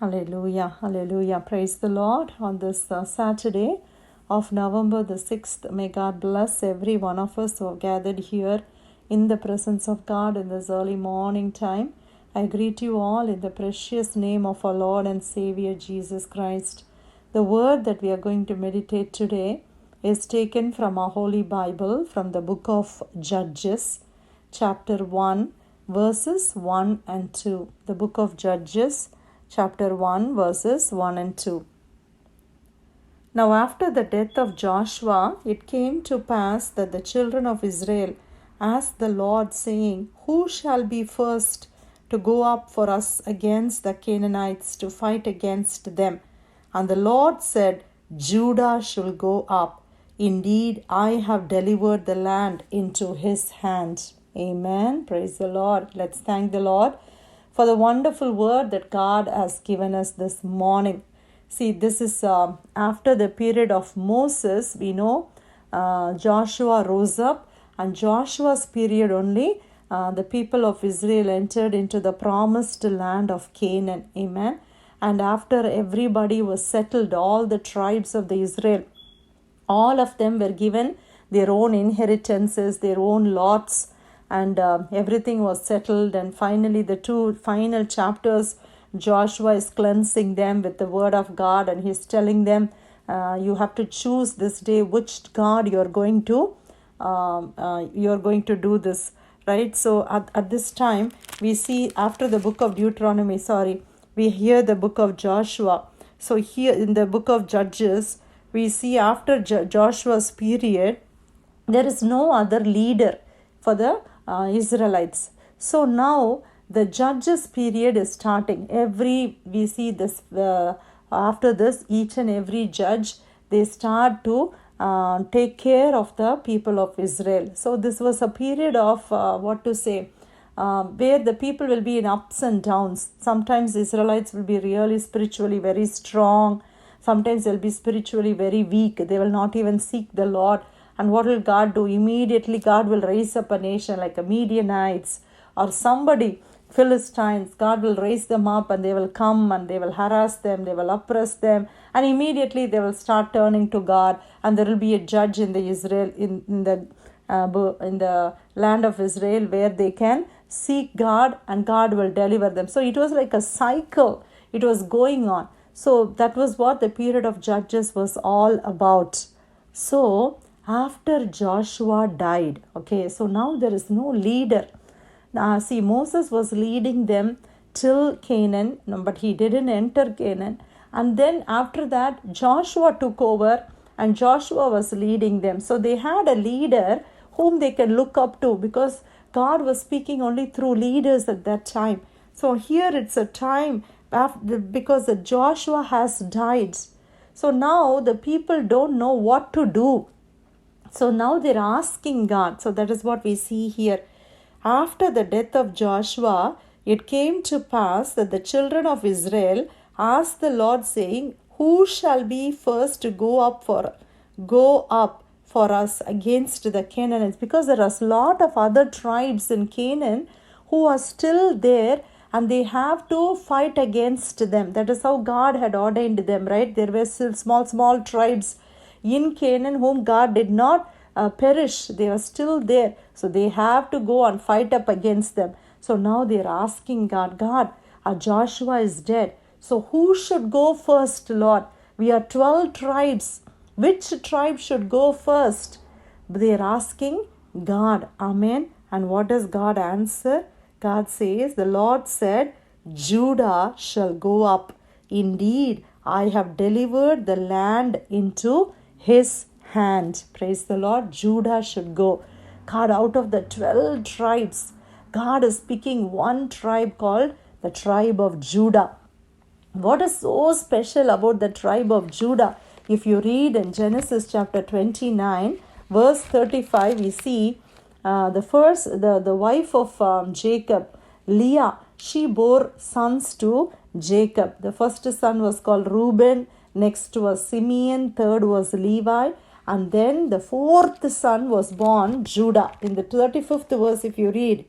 Hallelujah, hallelujah. Praise the Lord on this Saturday of November the 6th. May God bless every one of us who have gathered here in the presence of God in this early morning time. I greet you all in the precious name of our Lord and Savior Jesus Christ. The word that we are going to meditate today is taken from our Holy Bible from the book of Judges, chapter 1, verses 1 and 2. The book of Judges, chapter 1, verses 1 and 2. Now after the death of Joshua, it came to pass that the children of Israel asked the Lord, saying, Who shall be first to go up for us against the Canaanites to fight against them? And the Lord said, Judah shall go up. Indeed, I have delivered the land into his hand. Amen. Praise the Lord. Let's thank the Lord for the wonderful word that God has given us this morning. See, this is after the period of Moses. We know Joshua rose up, and Joshua's period only the people of Israel entered into the promised land of Canaan. Amen. And after everybody was settled, all the tribes of the Israel, all of them were given their own inheritances, their own lots, and everything was settled. And finally, the two final chapters, Joshua is cleansing them with the word of God, and he's telling them, you have to choose this day which God you're going to do this, right? So at this time, we see after the book of Deuteronomy, we hear the book of Joshua. So here in the book of Judges, we see after Joshua's period, there is no other leader for the Israelites. So now the Judges period is starting. We see this after this, each and every judge, they start to take care of the people of Israel. So this was a period of where the people will be in ups and downs. Sometimes Israelites will be really spiritually very strong. Sometimes they'll be spiritually very weak. They will not even seek the Lord. And what will God do? Immediately God will raise up a nation like a Midianites or somebody, Philistines. God will raise them up, and they will come and they will harass them, they will oppress them, and immediately they will start turning to God, and there will be a judge in the Israel in the land of Israel where they can seek God, and God will deliver them. So it was like a cycle. It was going on. So that was what the period of Judges was all about. So after Joshua died, so now there is no leader. See, Moses was leading them till Canaan, but he didn't enter Canaan. And then after that, Joshua took over, and Joshua was leading them. So they had a leader whom they can look up to, because God was speaking only through leaders at that time. So here it's a time because Joshua has died. So now the people don't know what to do. So now they're asking God. So that is what we see here. After the death of Joshua, it came to pass that the children of Israel asked the Lord, saying, Who shall be first to go up for us against the Canaanites? Because there are a lot of other tribes in Canaan who are still there, and they have to fight against them. That is how God had ordained them, right? There were still small tribes in Canaan whom God did not perish. They are still there. So they have to go and fight up against them. So now they are asking God, Joshua is dead. So who should go first, Lord? We are 12 tribes. Which tribe should go first? They are asking God. Amen. And what does God answer? God says, the Lord said, Judah shall go up. Indeed, I have delivered the land into his hand. Praise the Lord. Judah should go. God, out of the 12 tribes, God is picking one tribe called the tribe of Judah. What is so special about the tribe of Judah? If you read in Genesis chapter 29, verse 35, we see the wife of Jacob, Leah, she bore sons to Jacob. The first son was called Reuben, next was Simeon, third was Levi, and then the fourth son was born, Judah. In the 35th verse, if you read,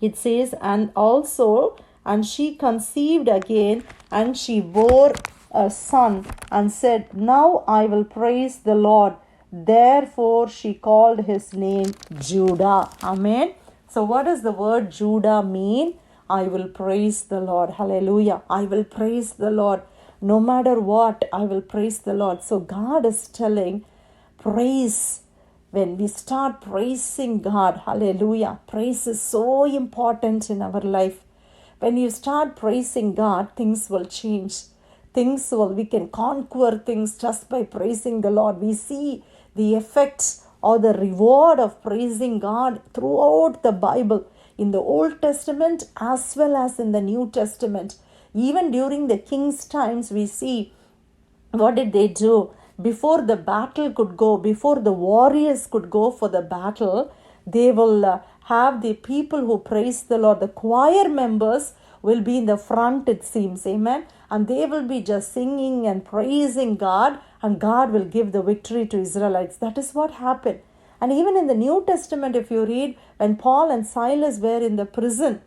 it says, and also And she conceived again, and she bore a son, and said, Now I will praise the Lord. Therefore she called his name Judah. Amen. So what does the word Judah mean? I will praise the Lord. Hallelujah. I will praise the Lord. No matter what, I will praise the Lord. So God is telling, praise. When we start praising God, hallelujah, praise is so important in our life. When you start praising God, things will change. We can conquer things just by praising the Lord. We see the effects or the reward of praising God throughout the Bible, in the Old Testament as well as in the New Testament. Even during the king's times, we see what did they do? Before the battle could go, before the warriors could go for the battle, they will have the people who praise the Lord. The choir members will be in the front, it seems. Amen. And they will be just singing and praising God, and God will give the victory to Israelites. That is what happened. And even in the New Testament, if you read, when Paul and Silas were in the prison,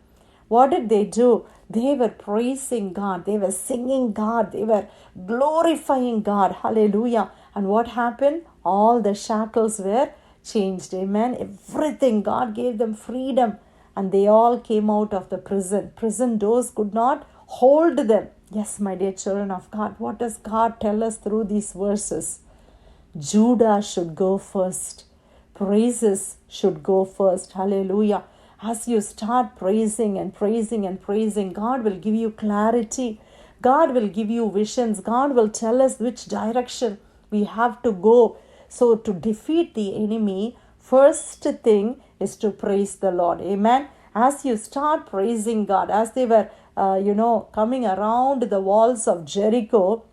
what did they do? They were praising God. They were singing God. They were glorifying God. Hallelujah. And what happened? All the shackles were changed. Amen. Everything. God gave them freedom. And they all came out of the prison. Prison doors could not hold them. Yes, my dear children of God. What does God tell us through these verses? Judah should go first. Praises should go first. Hallelujah. As you start praising and praising and praising, God will give you clarity. God will give you visions. God will tell us which direction we have to go. So to defeat the enemy, first thing is to praise the Lord. Amen. As you start praising God, as they were, coming around the walls of Jericho,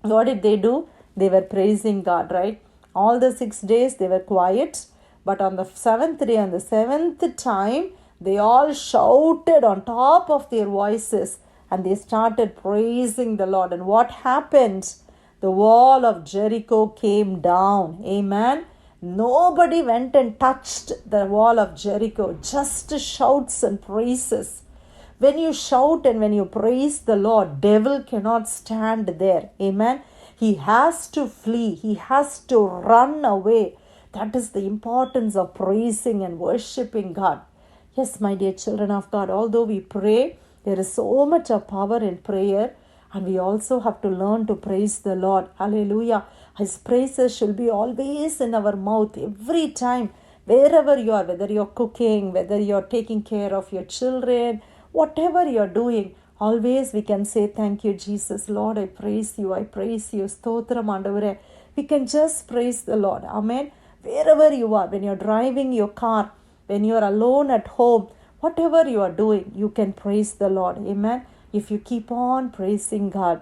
what did they do? They were praising God, right? All the 6 days they were quiet. But on the 7th day, on the 7th time, they all shouted on top of their voices and they started praising the Lord. And what happened? The wall of Jericho came down. Amen. Nobody went and touched the wall of Jericho. Just shouts and praises. When you shout and when you praise the Lord, devil cannot stand there. Amen. He has to flee. He has to run away. That is the importance of praising and worshiping God. Yes, my dear children of God, although we pray, there is so much of power in prayer, and we also have to learn to praise the Lord. Hallelujah. His praises should be always in our mouth, every time, wherever you are, whether you're cooking, whether you're taking care of your children, whatever you're doing, always we can say, thank you, Jesus. Lord, I praise you. Stotram Andavare. We can just praise the Lord. Amen. Wherever you are, when you're driving your car, when you're alone at home, whatever you are doing, you can praise the Lord. Amen. If you keep on praising God,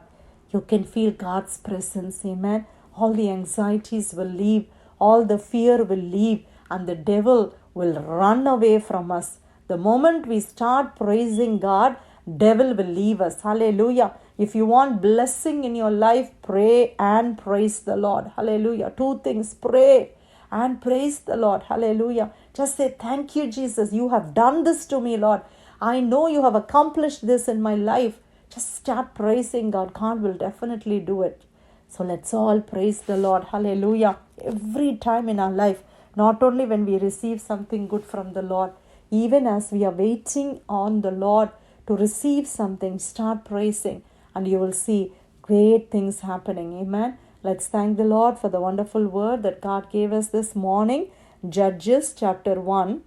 you can feel God's presence. Amen. All the anxieties will leave, all the fear will leave, and the devil will run away from us. The moment we start praising God, devil will leave us. Hallelujah. If you want blessing in your life, pray and praise the Lord. Hallelujah. 2 things. Pray and praise the Lord. Hallelujah. Just say, thank you, Jesus. You have done this to me, Lord. I know you have accomplished this in my life. Just start praising God. God will definitely do it. So let's all praise the Lord. Hallelujah. Every time in our life, not only when we receive something good from the Lord, even as we are waiting on the Lord to receive something, start praising and you will see great things happening. Amen. Let's thank the Lord for the wonderful word that God gave us this morning. Judges chapter 1,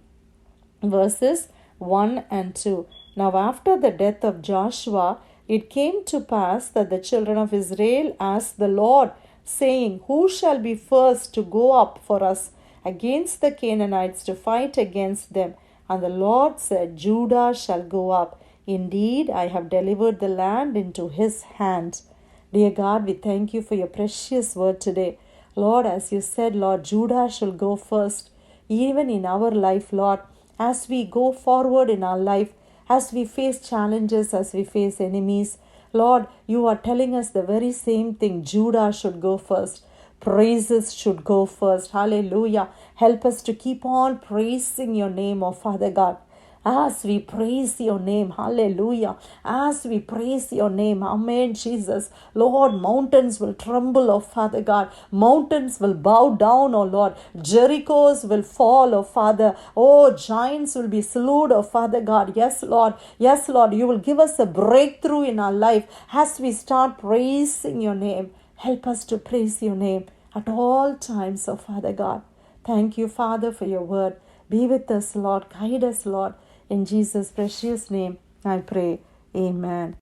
verses 1 and 2. Now after the death of Joshua, it came to pass that the children of Israel asked the Lord, saying, Who shall be first to go up for us against the Canaanites to fight against them? And the Lord said, Judah shall go up. Indeed, I have delivered the land into his hand. Dear God, we thank you for your precious word today. Lord, as you said, Lord, Judah shall go first. Even in our life, Lord, as we go forward in our life, as we face challenges, as we face enemies, Lord, you are telling us the very same thing. Judah should go first. Praises should go first. Hallelujah. Help us to keep on praising your name, oh Father God. as we praise your name. Hallelujah. As we praise your name. Amen, Jesus. Lord, mountains will tremble, oh Father God. Mountains will bow down, oh Lord. Jerichos will fall, oh Father. Oh, giants will be slewed, oh Father God. Yes, Lord. Yes, Lord. You will give us a breakthrough in our life as we start praising your name. Help us to praise your name at all times, oh Father God. Thank you, Father, for your word. Be with us, Lord. Guide us, Lord. In Jesus' precious name, I pray. Amen.